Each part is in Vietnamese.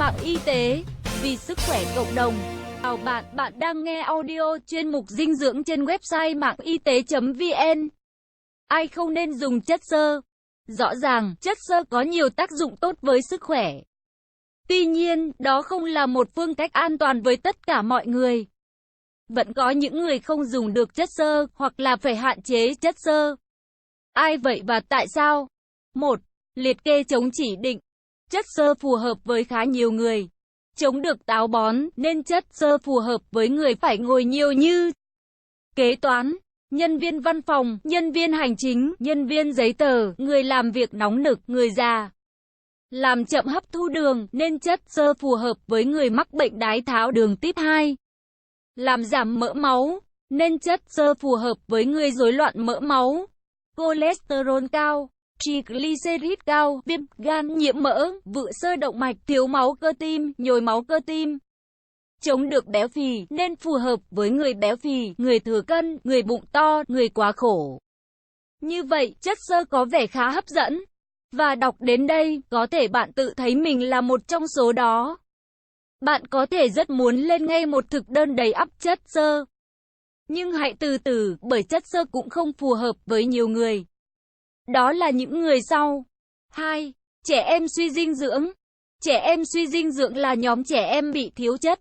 mạng y tế, vì sức khỏe cộng đồng. Chào bạn, bạn đang nghe audio chuyên mục dinh dưỡng trên website mạng y tế.vn. Ai không nên dùng chất xơ? Rõ ràng, chất xơ có nhiều tác dụng tốt với sức khỏe. Tuy nhiên, đó không là một phương cách an toàn với tất cả mọi người. Vẫn có những người không dùng được chất xơ, hoặc là phải hạn chế chất xơ. Ai vậy và tại sao? 1. Liệt kê chống chỉ định. Chất xơ phù hợp với khá nhiều người. Chống được táo bón, nên chất xơ phù hợp với người phải ngồi nhiều như kế toán, nhân viên văn phòng, nhân viên hành chính, nhân viên giấy tờ, người làm việc nóng nực, người già. Làm chậm hấp thu đường, nên chất xơ phù hợp với người mắc bệnh đái tháo đường type 2. Làm giảm mỡ máu, nên chất xơ phù hợp với người rối loạn mỡ máu, cholesterol cao, triglycerid cao, viêm gan, nhiễm mỡ, vữa sơ động mạch, thiếu máu cơ tim, nhồi máu cơ tim. Chống được béo phì, nên phù hợp với người béo phì, người thừa cân, người bụng to, người quá khổ. Như vậy, chất xơ có vẻ khá hấp dẫn. Và đọc đến đây, có thể bạn tự thấy mình là một trong số đó. Bạn có thể rất muốn lên ngay một thực đơn đầy ắp chất xơ. Nhưng hãy từ từ, bởi chất xơ cũng không phù hợp với nhiều người. Đó là những người sau. 2. Trẻ em suy dinh dưỡng. Trẻ em suy dinh dưỡng là nhóm trẻ em bị thiếu chất,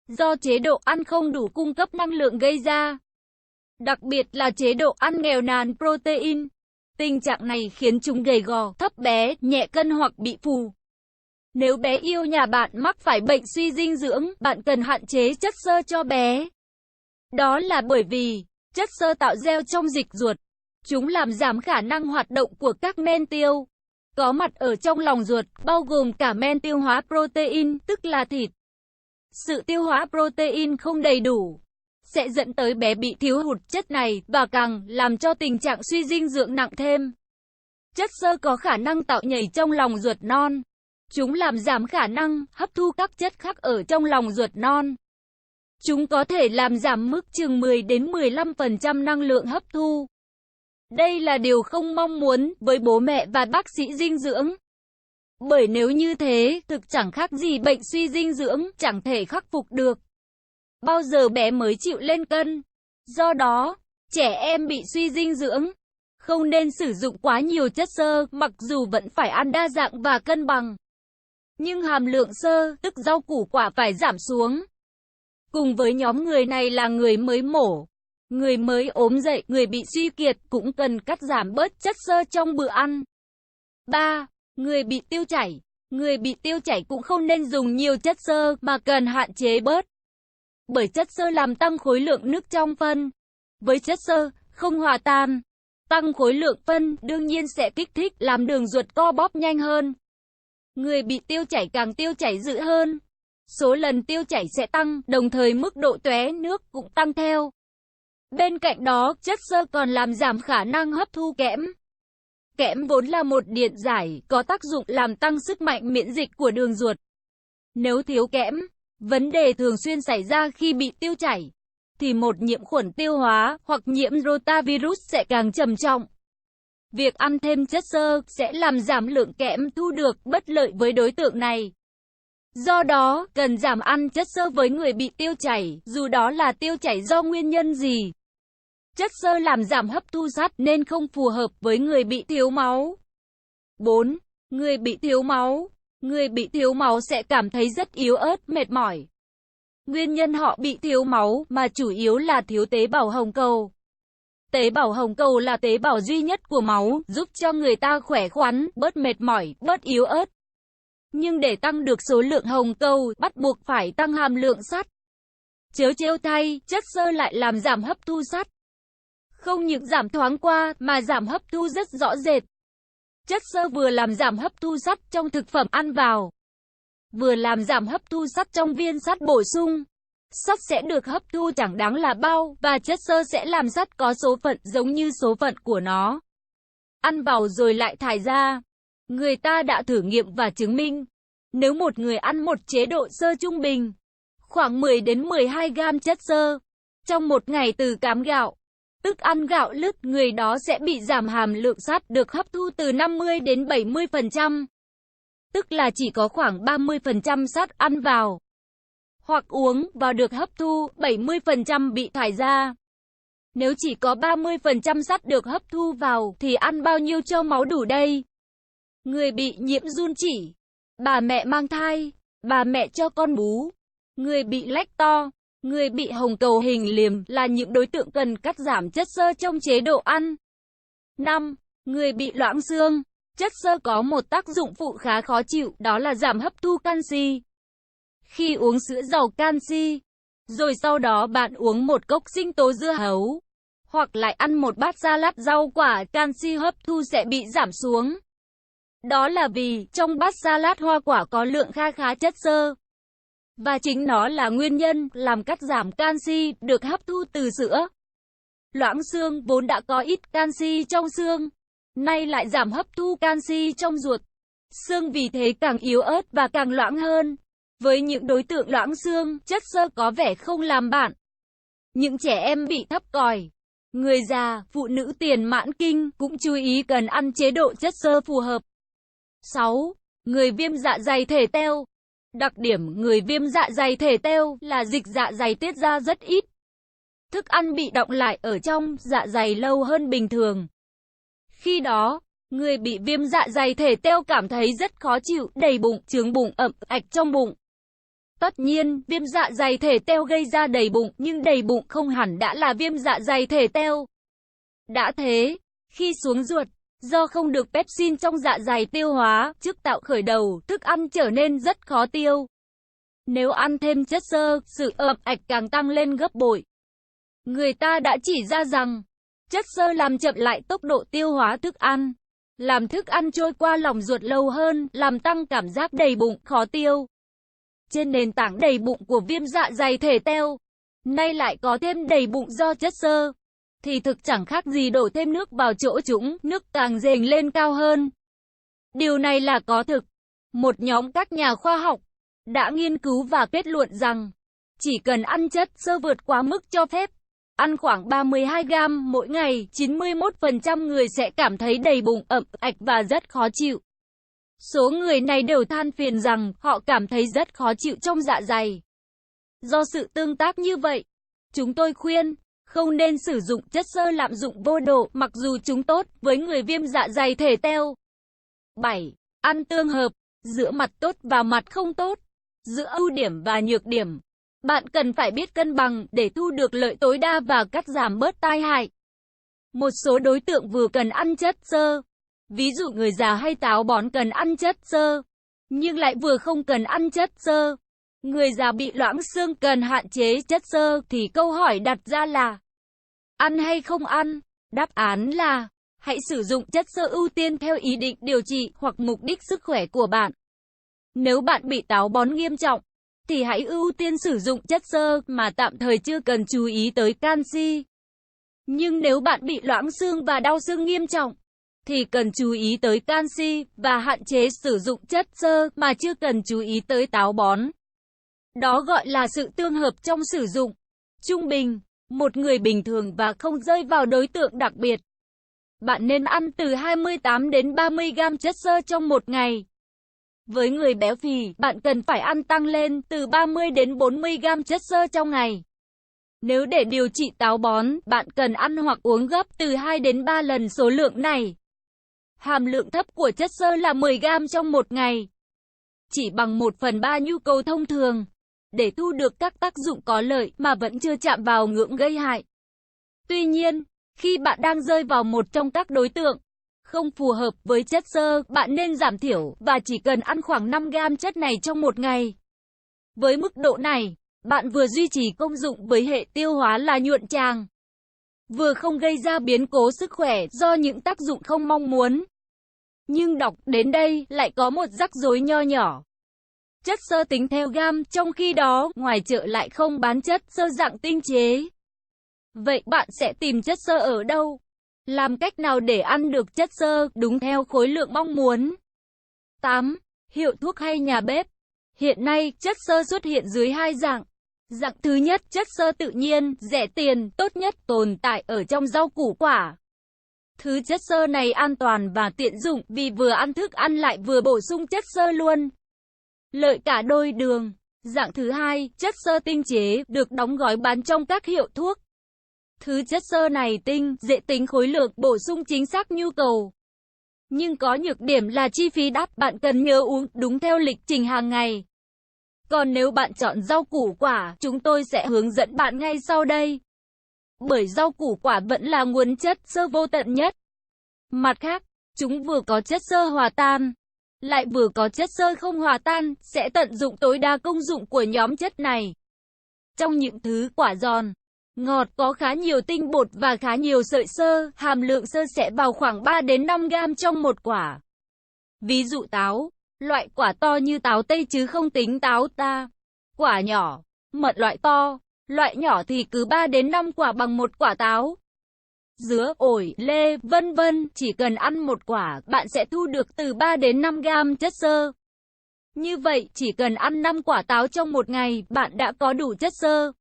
do chế độ ăn không đủ cung cấp năng lượng gây ra. Đặc biệt là chế độ ăn nghèo nàn protein. Tình trạng này khiến chúng gầy gò, thấp bé, nhẹ cân hoặc bị phù. Nếu bé yêu nhà bạn mắc phải bệnh suy dinh dưỡng, bạn cần hạn chế chất xơ cho bé. Đó là bởi vì, chất xơ tạo gel trong dịch ruột. Chúng làm giảm khả năng hoạt động của các men tiêu có mặt ở trong lòng ruột, bao gồm cả men tiêu hóa protein, tức là thịt. Sự tiêu hóa protein không đầy đủ sẽ dẫn tới bé bị thiếu hụt chất này và càng làm cho tình trạng suy dinh dưỡng nặng thêm. Chất xơ có khả năng tạo nhầy trong lòng ruột non. Chúng làm giảm khả năng hấp thu các chất khác ở trong lòng ruột non. Chúng có thể làm giảm mức chừng 10 đến 15% năng lượng hấp thu. Đây là điều không mong muốn với bố mẹ và bác sĩ dinh dưỡng. Bởi nếu như thế, thực chẳng khác gì bệnh suy dinh dưỡng, chẳng thể khắc phục được. Bao giờ bé mới chịu lên cân. Do đó, trẻ em bị suy dinh dưỡng không nên sử dụng quá nhiều chất xơ, mặc dù vẫn phải ăn đa dạng và cân bằng. Nhưng hàm lượng xơ, tức rau củ quả phải giảm xuống. Cùng với nhóm người này là người mới mổ, người mới ốm dậy, người bị suy kiệt cũng cần cắt giảm bớt chất xơ trong bữa ăn. 3. Người bị tiêu chảy. Người bị tiêu chảy cũng không nên dùng nhiều chất xơ mà cần hạn chế bớt. Bởi chất xơ làm tăng khối lượng nước trong phân. Với chất xơ không hòa tan, tăng khối lượng phân đương nhiên sẽ kích thích làm đường ruột co bóp nhanh hơn. Người bị tiêu chảy càng tiêu chảy dữ hơn. Số lần tiêu chảy sẽ tăng, đồng thời mức độ tóe nước cũng tăng theo. Bên cạnh đó, chất xơ còn làm giảm khả năng hấp thu kẽm. Kẽm vốn là một điện giải, có tác dụng làm tăng sức mạnh miễn dịch của đường ruột. Nếu thiếu kẽm, vấn đề thường xuyên xảy ra khi bị tiêu chảy, thì một nhiễm khuẩn tiêu hóa hoặc nhiễm rotavirus sẽ càng trầm trọng. Việc ăn thêm chất xơ sẽ làm giảm lượng kẽm thu được, bất lợi với đối tượng này. Do đó, cần giảm ăn chất xơ với người bị tiêu chảy, dù đó là tiêu chảy do nguyên nhân gì. Chất xơ làm giảm hấp thu sắt nên không phù hợp với người bị thiếu máu. 4. Người bị thiếu máu. Người bị thiếu máu sẽ cảm thấy rất yếu ớt, mệt mỏi. Nguyên nhân họ bị thiếu máu mà chủ yếu là thiếu tế bào hồng cầu. Tế bào hồng cầu là tế bào duy nhất của máu, giúp cho người ta khỏe khoắn, bớt mệt mỏi, bớt yếu ớt. Nhưng để tăng được số lượng hồng cầu, bắt buộc phải tăng hàm lượng sắt. Trêu thay, chất xơ lại làm giảm hấp thu sắt. Không những giảm thoáng qua, mà giảm hấp thu rất rõ rệt. Chất xơ vừa làm giảm hấp thu sắt trong thực phẩm ăn vào, vừa làm giảm hấp thu sắt trong viên sắt bổ sung. Sắt sẽ được hấp thu chẳng đáng là bao, và chất xơ sẽ làm sắt có số phận giống như số phận của nó. Ăn vào rồi lại thải ra. Người ta đã thử nghiệm và chứng minh, nếu một người ăn một chế độ xơ trung bình, khoảng 10 đến 12 gam chất xơ trong một ngày từ cám gạo, tức ăn gạo lứt, người đó sẽ bị giảm hàm lượng sắt được hấp thu từ 50 đến 70%. tức là chỉ có khoảng 30% sắt ăn vào hoặc uống vào được hấp thu, 70% bị thải ra. Nếu chỉ có 30% sắt được hấp thu vào, thì ăn bao nhiêu cho máu đủ đây? Người bị nhiễm giun chỉ, bà mẹ mang thai, bà mẹ cho con bú, người bị lách to, người bị hồng cầu hình liềm là những đối tượng cần cắt giảm chất xơ trong chế độ ăn. 5. Người bị loãng xương. Chất xơ có một tác dụng phụ khá khó chịu, đó là giảm hấp thu canxi. Khi uống sữa giàu canxi, rồi sau đó bạn uống một cốc sinh tố dưa hấu, hoặc lại ăn một bát salad rau quả, canxi hấp thu sẽ bị giảm xuống. Đó là vì trong bát salad hoa quả có lượng kha khá chất xơ. Và chính nó là nguyên nhân làm cắt giảm canxi được hấp thu từ sữa. Loãng xương vốn đã có ít canxi trong xương, nay lại giảm hấp thu canxi trong ruột. Xương vì thế càng yếu ớt và càng loãng hơn. Với những đối tượng loãng xương, chất xơ có vẻ không làm bạn. Những trẻ em bị thấp còi, người già, phụ nữ tiền mãn kinh cũng chú ý cần ăn chế độ chất xơ phù hợp. 6. Người viêm dạ dày thể teo. Đặc điểm người viêm dạ dày thể teo là dịch dạ dày tiết ra rất ít. Thức ăn bị đọng lại ở trong dạ dày lâu hơn bình thường. Khi đó, người bị viêm dạ dày thể teo cảm thấy rất khó chịu, đầy bụng, chướng bụng, ẩm ạch trong bụng. Tất nhiên, viêm dạ dày thể teo gây ra đầy bụng, nhưng đầy bụng không hẳn đã là viêm dạ dày thể teo. Đã thế, khi xuống ruột, do không được pepsin trong dạ dày tiêu hóa trước tạo khởi đầu, thức ăn trở nên rất khó tiêu. Nếu ăn thêm chất xơ, sự ẩm ạch càng tăng lên gấp bội. Người ta đã chỉ ra rằng, chất xơ làm chậm lại tốc độ tiêu hóa thức ăn, làm thức ăn trôi qua lòng ruột lâu hơn, làm tăng cảm giác đầy bụng, khó tiêu. Trên nền tảng đầy bụng của viêm dạ dày thể teo, nay lại có thêm đầy bụng do chất xơ, thì thực chẳng khác gì đổ thêm nước vào chỗ trũng, nước càng dền lên cao hơn. Điều này là có thực. Một nhóm các nhà khoa học đã nghiên cứu và kết luận rằng, chỉ cần ăn chất xơ vượt quá mức cho phép, ăn khoảng 32 gram mỗi ngày, 91% người sẽ cảm thấy đầy bụng, ẩm ạch và rất khó chịu. Số người này đều than phiền rằng họ cảm thấy rất khó chịu trong dạ dày. Do sự tương tác như vậy, chúng tôi khuyên không nên sử dụng chất xơ lạm dụng vô độ, mặc dù chúng tốt với người viêm dạ dày thể teo. 7. Ăn tương hợp giữa mặt tốt và mặt không tốt, giữa ưu điểm và nhược điểm. Bạn cần phải biết cân bằng để thu được lợi tối đa và cắt giảm bớt tai hại. Một số đối tượng vừa cần ăn chất xơ, ví dụ người già hay táo bón cần ăn chất xơ, nhưng lại vừa không cần ăn chất xơ. Người già bị loãng xương cần hạn chế chất xơ, thì câu hỏi đặt ra là ăn hay không ăn? Đáp án là hãy sử dụng chất xơ ưu tiên theo ý định điều trị hoặc mục đích sức khỏe của bạn. Nếu bạn bị táo bón nghiêm trọng, thì hãy ưu tiên sử dụng chất xơ mà tạm thời chưa cần chú ý tới canxi. Nhưng nếu bạn bị loãng xương và đau xương nghiêm trọng, thì cần chú ý tới canxi và hạn chế sử dụng chất xơ mà chưa cần chú ý tới táo bón. Đó gọi là sự tương hợp trong sử dụng. Trung bình, một người bình thường và không rơi vào đối tượng đặc biệt. Bạn nên ăn từ 28 đến 30 gram chất xơ trong một ngày. Với người béo phì, bạn cần phải ăn tăng lên từ 30 đến 40 gram chất xơ trong ngày. Nếu để điều trị táo bón, bạn cần ăn hoặc uống gấp từ 2 đến 3 lần số lượng này. Hàm lượng thấp của chất xơ là 10 gram trong một ngày, chỉ bằng 1/3 nhu cầu thông thường, để thu được các tác dụng có lợi mà vẫn chưa chạm vào ngưỡng gây hại. Tuy nhiên, khi bạn đang rơi vào một trong các đối tượng không phù hợp với chất xơ, bạn nên giảm thiểu và chỉ cần ăn khoảng 5 gram chất này trong một ngày. Với mức độ này, bạn vừa duy trì công dụng với hệ tiêu hóa là nhuận tràng, vừa không gây ra biến cố sức khỏe do những tác dụng không mong muốn. Nhưng đọc đến đây lại có một rắc rối nho nhỏ. Chất xơ tính theo gam, trong khi đó, ngoài chợ lại không bán chất xơ dạng tinh chế. Vậy bạn sẽ tìm chất xơ ở đâu? Làm cách nào để ăn được chất xơ đúng theo khối lượng mong muốn? 8. Hiệu thuốc hay nhà bếp. Hiện nay, chất xơ xuất hiện dưới hai dạng. Dạng thứ nhất, chất xơ tự nhiên, rẻ tiền, tốt nhất tồn tại ở trong rau củ quả. Thứ chất xơ này an toàn và tiện dụng vì vừa ăn thức ăn lại vừa bổ sung chất xơ luôn. Lợi cả đôi đường. Dạng thứ hai, chất xơ tinh chế, được đóng gói bán trong các hiệu thuốc. Thứ chất xơ này tinh, dễ tính khối lượng, bổ sung chính xác nhu cầu. Nhưng có nhược điểm là chi phí đắt, bạn cần nhớ uống đúng theo lịch trình hàng ngày. Còn nếu bạn chọn rau củ quả, chúng tôi sẽ hướng dẫn bạn ngay sau đây. Bởi rau củ quả vẫn là nguồn chất xơ vô tận nhất. Mặt khác, chúng vừa có chất xơ hòa tan, lại vừa có chất xơ không hòa tan, sẽ tận dụng tối đa công dụng của nhóm chất này. Trong những thứ quả giòn, ngọt có khá nhiều tinh bột và khá nhiều sợi xơ, hàm lượng xơ sẽ vào khoảng 3 đến 5 gram trong một quả. Ví dụ táo, loại quả to như táo Tây chứ không tính táo ta. Quả nhỏ, mận loại to, loại nhỏ thì cứ 3 đến 5 quả bằng một quả táo. Dứa, ổi, lê, vân vân, chỉ cần ăn một quả, bạn sẽ thu được từ 3 đến 5 gram chất xơ. Như vậy, chỉ cần ăn 5 quả táo trong một ngày, bạn đã có đủ chất xơ.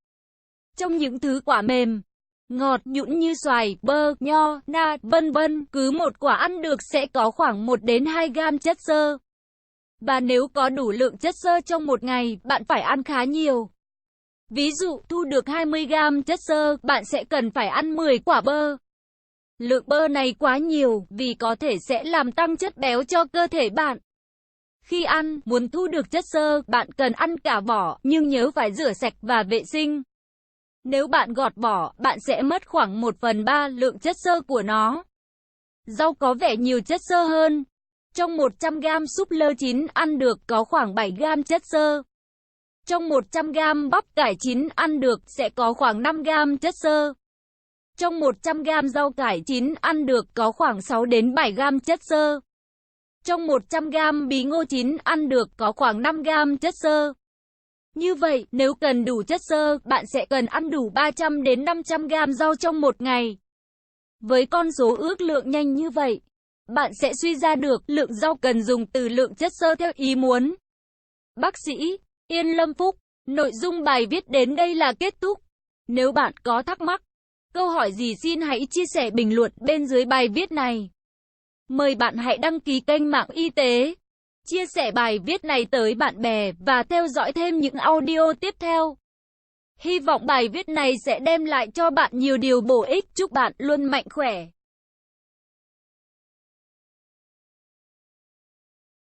Trong những thứ quả mềm, ngọt nhũn như xoài, bơ, nho, na, vân vân, cứ một quả ăn được sẽ có khoảng 1 đến 2 gram chất xơ. Và nếu có đủ lượng chất xơ trong một ngày, bạn phải ăn khá nhiều. Ví dụ, thu được 20 gram chất xơ, bạn sẽ cần phải ăn 10 quả bơ. Lượng bơ này quá nhiều, vì có thể sẽ làm tăng chất béo cho cơ thể bạn. Khi ăn, muốn thu được chất xơ, bạn cần ăn cả vỏ, nhưng nhớ phải rửa sạch và vệ sinh. Nếu bạn gọt vỏ, bạn sẽ mất khoảng 1/3 lượng chất xơ của nó. Rau có vẻ nhiều chất xơ hơn. Trong 100 gram súp lơ chín ăn được có khoảng 7 gram chất xơ. Trong 100 gram bắp cải chín ăn được sẽ có khoảng 5 gram chất xơ. Trong 100 gram rau cải chín ăn được có khoảng 6 đến 7 gram chất xơ. Trong 100 gram bí ngô chín ăn được có khoảng 5 gram chất xơ. Như vậy, nếu cần đủ chất xơ, bạn sẽ cần ăn đủ 300 đến 500 gram rau trong một ngày. Với con số ước lượng nhanh như vậy, bạn sẽ suy ra được lượng rau cần dùng từ lượng chất xơ theo ý muốn. Bác sĩ Yên Lâm Phúc, nội dung bài viết đến đây là kết thúc. Nếu bạn có thắc mắc, câu hỏi gì xin hãy chia sẻ bình luận bên dưới bài viết này. Mời bạn hãy đăng ký kênh Mạng Y tế, chia sẻ bài viết này tới bạn bè và theo dõi thêm những audio tiếp theo. Hy vọng bài viết này sẽ đem lại cho bạn nhiều điều bổ ích. Chúc bạn luôn mạnh khỏe.